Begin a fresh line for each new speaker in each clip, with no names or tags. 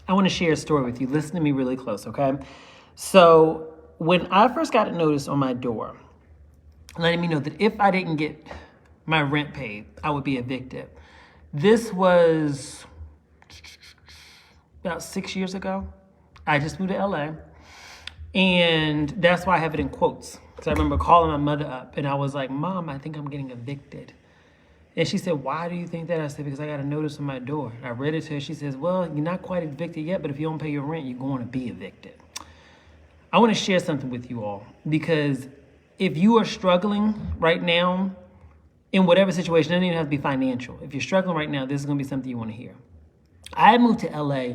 I want to share a story with you. Listen to me really close, okay? So when I first got a notice on my door, letting me know that if I didn't get my rent paid, I would be evicted. This was about 6 years ago. I just moved to LA. And that's why I have it in quotes. Because I remember calling my mother up and I was like, Mom, I think I'm getting evicted. And she said, why do you think that? I said, because I got a notice on my door. I read it to her. She says, well, you're not quite evicted yet, but if you don't pay your rent, you're going to be evicted. I want to share something with you all, because if you are struggling right now in whatever situation, it doesn't even have to be financial. If you're struggling right now, this is going to be something you want to hear. I moved to LA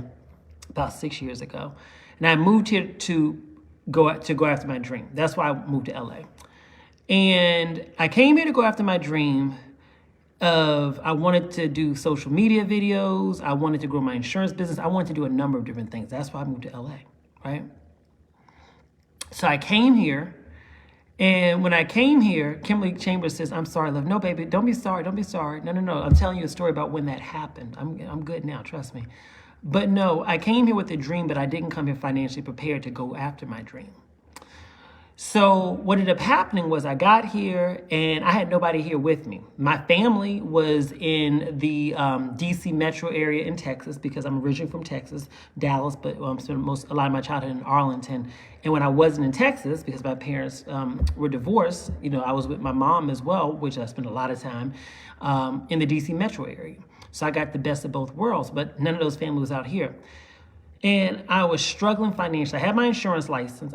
about 6 years ago, and I moved here to go after my dream. That's why I moved to LA. And I came here to go after my dream of, I wanted to do social media videos. I wanted to grow my insurance business. I wanted to do a number of different things. That's why I moved to LA, right? So I came here, and when I came here, Kimberly Chambers says, I'm sorry, love. No, baby, don't be sorry. Don't be sorry. No. I'm telling you a story about when that happened. I'm good now, trust me. But no, I came here with a dream, but I didn't come here financially prepared to go after my dream. So what ended up happening was I got here and I had nobody here with me. My family was in the DC metro area in Texas, because I'm originally from Texas, Dallas, but I spent a lot of my childhood in Arlington. And when I wasn't in Texas, because my parents were divorced, I was with my mom as well, which I spent a lot of time in the DC metro area. So I got the best of both worlds, but none of those families was out here. And I was struggling financially. I had my insurance license,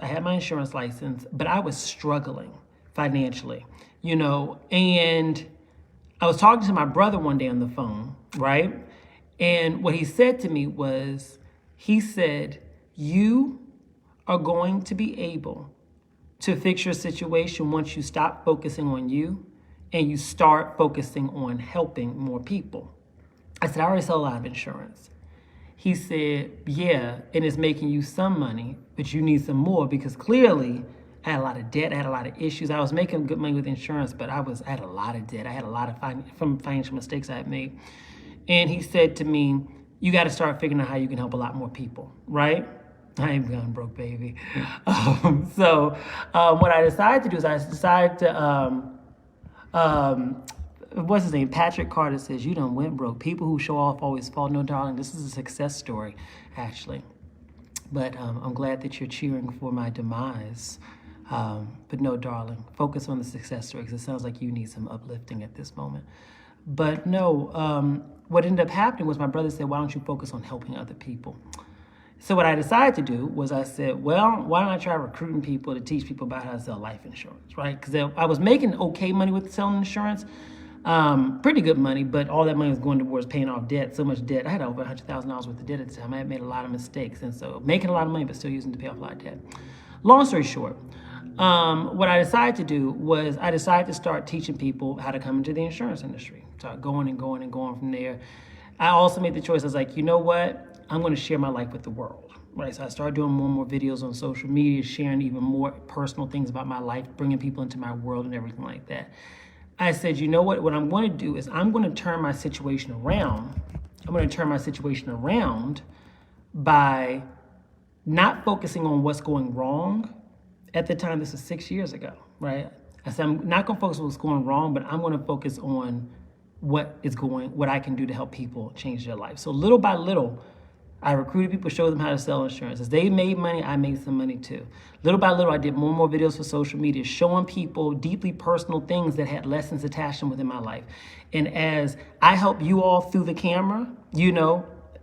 but I was struggling financially, and I was talking to my brother one day on the phone, right? And what he said to me was, he said, you are going to be able to fix your situation once you stop focusing on you and you start focusing on helping more people. I said, I already sell a lot of insurance. He said, yeah, and it's making you some money, but you need some more, because clearly I had a lot of debt. I had a lot of issues. I was making good money with insurance, but I had a lot of debt. I had a lot of from financial mistakes I had made. And he said to me, you got to start figuring out how you can help a lot more people, right? I ain't gone broke, baby. So what I decided to do is I decided to, what's his name? Patrick Carter says, you done went broke. People who show off always fall. No, darling, this is a success story, actually. But I'm glad that you're cheering for my demise. But no, darling, focus on the success story, because it sounds like you need some uplifting at this moment. But no, what ended up happening was my brother said, why don't you focus on helping other people? So what I decided to do was I said, well, why don't I try recruiting people to teach people about how to sell life insurance, right? Because I was making okay money with selling insurance. Pretty good money, but all that money was going towards paying off debt. So much debt. I had over $100,000 worth of debt at the time. I had made a lot of mistakes, and so making a lot of money, but still using it to pay off a lot of debt. Long story short, what I decided to do was I decided to start teaching people how to come into the insurance industry. Start going from there. I also made the choice. I was like, you know what? I'm going to share my life with the world. Right, so I started doing more and more videos on social media, sharing even more personal things about my life, bringing people into my world and everything like that. I said, you know what I'm going to do is I'm going to turn my situation around. I'm going to turn my situation around by not focusing on what's going wrong. At the time, this was 6 years ago, right? I said, I'm not going to focus on what's going wrong, but I'm going to focus on what I can do to help people change their life. So little by little, I recruited people, showed them how to sell insurance. As they made money, I made some money too. Little by little, I did more and more videos for social media, showing people deeply personal things that had lessons attached to them within my life. And as I help you all through the camera,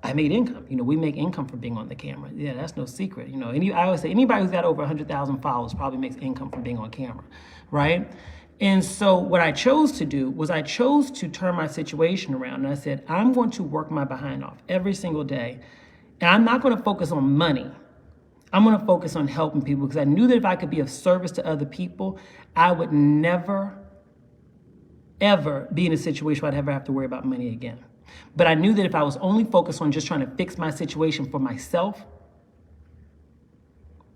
I made income. We make income from being on the camera. Yeah, that's no secret. I always say anybody who's got over 100,000 followers probably makes income from being on camera, right? And so what I chose to do was I chose to turn my situation around. And I said, I'm going to work my behind off every single day. And I'm not going to focus on money. I'm going to focus on helping people, because I knew that if I could be of service to other people, I would never, ever be in a situation where I'd ever have to worry about money again. But I knew that if I was only focused on just trying to fix my situation for myself,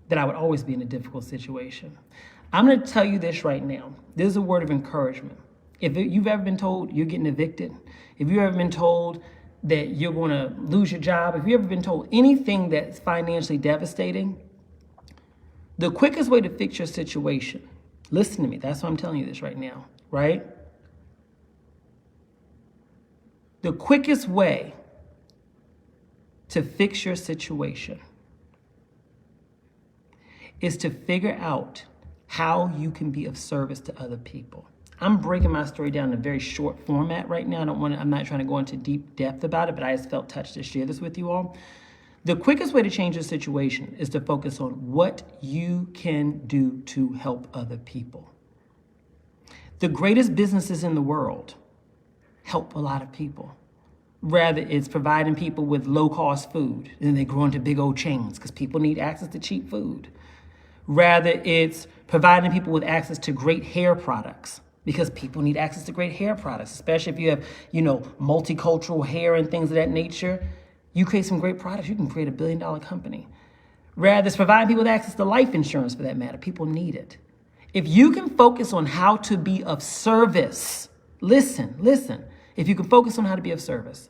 that I would always be in a difficult situation. I'm going to tell you this right now. This is a word of encouragement. If you've ever been told you're getting evicted, if you've ever been told that you're going to lose your job, if you've ever been told anything that's financially devastating, the quickest way to fix your situation, listen to me, that's why I'm telling you this right now, right? The quickest way to fix your situation is to figure out how you can be of service to other people. I'm breaking my story down in a very short format right now. I'm not trying to go into deep depth about it, but I just felt touched to share this with you all. The quickest way to change your situation is to focus on what you can do to help other people. The greatest businesses in the world help a lot of people. Rather, it's providing people with low-cost food, and they grow into big old chains because people need access to cheap food. Rather, it's providing people with access to great hair products because people need access to great hair products, especially if you have, multicultural hair and things of that nature. You create some great products, you can create $1 billion company. Rather, it's providing people with access to life insurance for that matter. People need it. If you can focus on how to be of service, listen, if you can focus on how to be of service,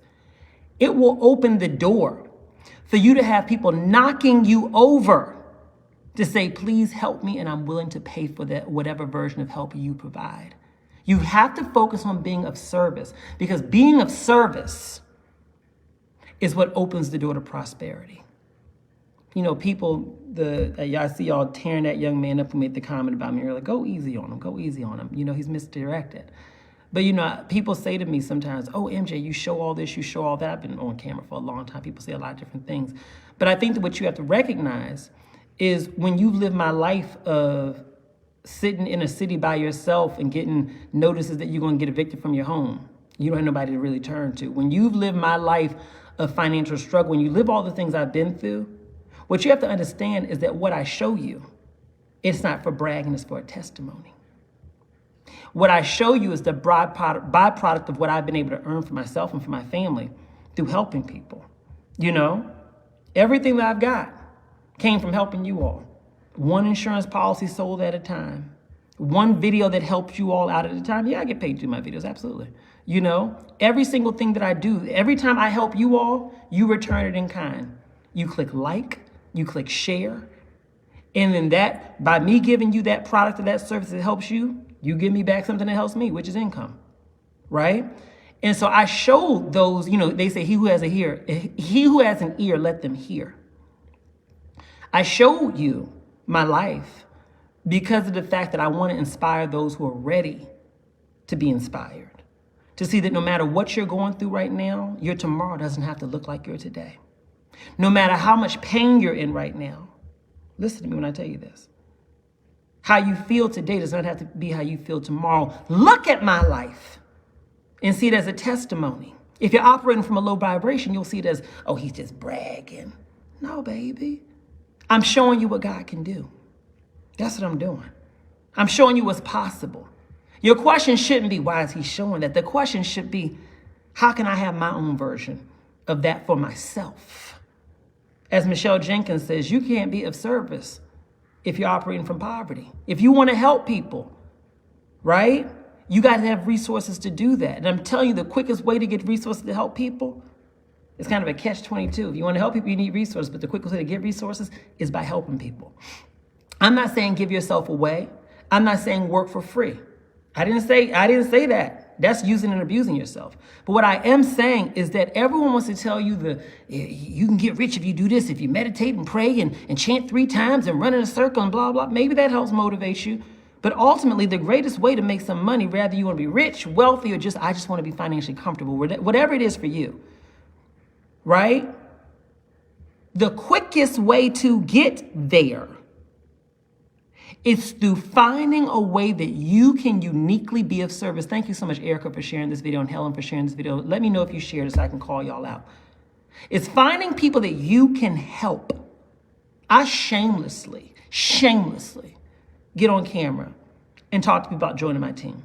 it will open the door for you to have people knocking you over to say, please help me, and I'm willing to pay for that, whatever version of help you provide. You have to focus on being of service, because being of service is what opens the door to prosperity. People, I see y'all tearing that young man up who made the comment about me earlier. Go easy on him. He's misdirected. But, people say to me sometimes, oh, MJ, you show all this, you show all that. I've been on camera for a long time. People say a lot of different things. But I think that what you have to recognize is when you live my life of sitting in a city by yourself and getting notices that you're going to get evicted from your home, you don't have nobody to really turn to. When you've lived my life of financial struggle, when you live all the things I've been through, what you have to understand is that what I show you, it's not for bragging, it's for a testimony. What I show you is the byproduct of what I've been able to earn for myself and for my family through helping people. Everything that I've got came from helping you all. One insurance policy sold at a time. One video that helped you all out at a time. Yeah, I get paid to do my videos, absolutely. Every single thing that I do, every time I help you all, you return it in kind. You click like, you click share, and then that, by me giving you that product or that service that helps you, you give me back something that helps me, which is income, right? And so I show those, they say he who has an ear, let them hear. I show you my life because of the fact that I want to inspire those who are ready to be inspired, to see that no matter what you're going through right now, your tomorrow doesn't have to look like your today. No matter how much pain you're in right now, listen to me when I tell you this. How you feel today does not have to be how you feel tomorrow. Look at my life and see it as a testimony. If you're operating from a low vibration, you'll see it as, oh, he's just bragging. No, baby. I'm showing you what God can do. That's what I'm doing. I'm showing you what's possible. Your question shouldn't be, why is he showing that? The question should be, how can I have my own version of that for myself? As Michelle Jenkins says, you can't be of service if you're operating from poverty. If you want to help people, right? You got to have resources to do that. And I'm telling you, the quickest way to get resources to help people, it's kind of a catch-22. If you want to help people, you need resources, but the quickest way to get resources is by helping people. I'm not saying give yourself away. I'm not saying work for free. I didn't say that. That's using and abusing yourself. But what I am saying is that everyone wants to tell you you can get rich if you do this, if you meditate and pray and chant 3 times and run in a circle and blah, blah. Maybe that helps motivate you. But ultimately, the greatest way to make some money, whether you want to be rich, wealthy, or I just want to be financially comfortable, whatever it is for you, right? The quickest way to get there is through finding a way that you can uniquely be of service. Thank you so much, Erica, for sharing this video, and Helen for sharing this video. Let me know if you shared it so I can call y'all out. It's finding people that you can help. I shamelessly get on camera and talk to people about joining my team.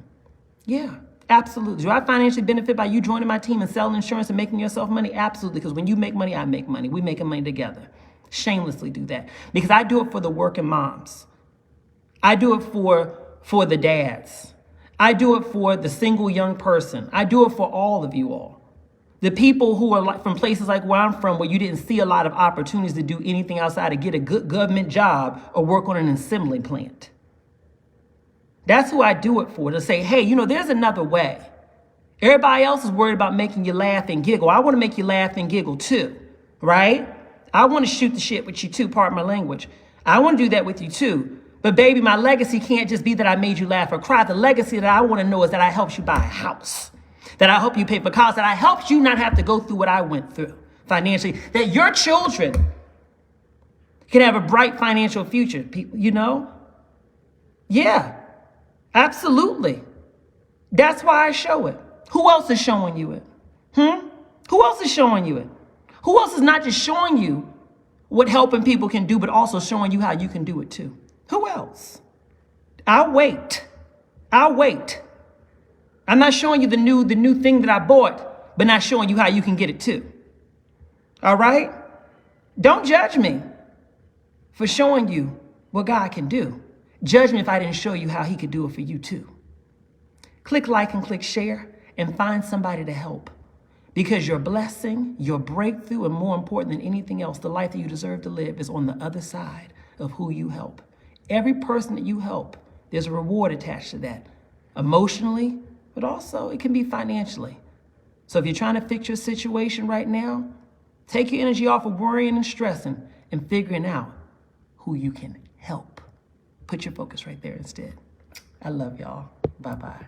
Yeah, absolutely. Do I financially benefit by you joining my team and selling insurance and making yourself money? Absolutely, because when you make money, I make money. We making money together. Shamelessly do that. Because I do it for the working moms. I do it for the dads. I do it for the single young person. I do it for all of you all. The people who are like from places like where I'm from, where you didn't see a lot of opportunities to do anything outside to get a good government job or work on an assembly plant. That's who I do it for, to say, hey, you know, there's another way. Everybody else is worried about making you laugh and giggle. I want to make you laugh and giggle too, right? I want to shoot the shit with you too, pardon my language. I want to do that with you too. But baby, my legacy can't just be that I made you laugh or cry. The legacy that I want to know is that I helped you buy a house, that I helped you pay for college, that I helped you not have to go through what I went through financially, that your children can have a bright financial future, people, you know? Yeah, absolutely. That's why I show it. Who else is showing you it? Who else is showing you it? Who else is not just showing you what helping people can do, but also showing you how you can do it too? Who else? I'll wait. I'll wait. I'm not showing you the new thing that I bought, but not showing you how you can get it too. All right? Don't judge me for showing you what God can do. Judge me if I didn't show you how he could do it for you too. Click like and click share and find somebody to help. Because your blessing, your breakthrough, and more important than anything else, the life that you deserve to live is on the other side of who you help. Every person that you help, there's a reward attached to that. Emotionally, but also it can be financially. So if you're trying to fix your situation right now, take your energy off of worrying and stressing and figuring out who you can help. Put your focus right there instead. I love y'all. Bye-bye.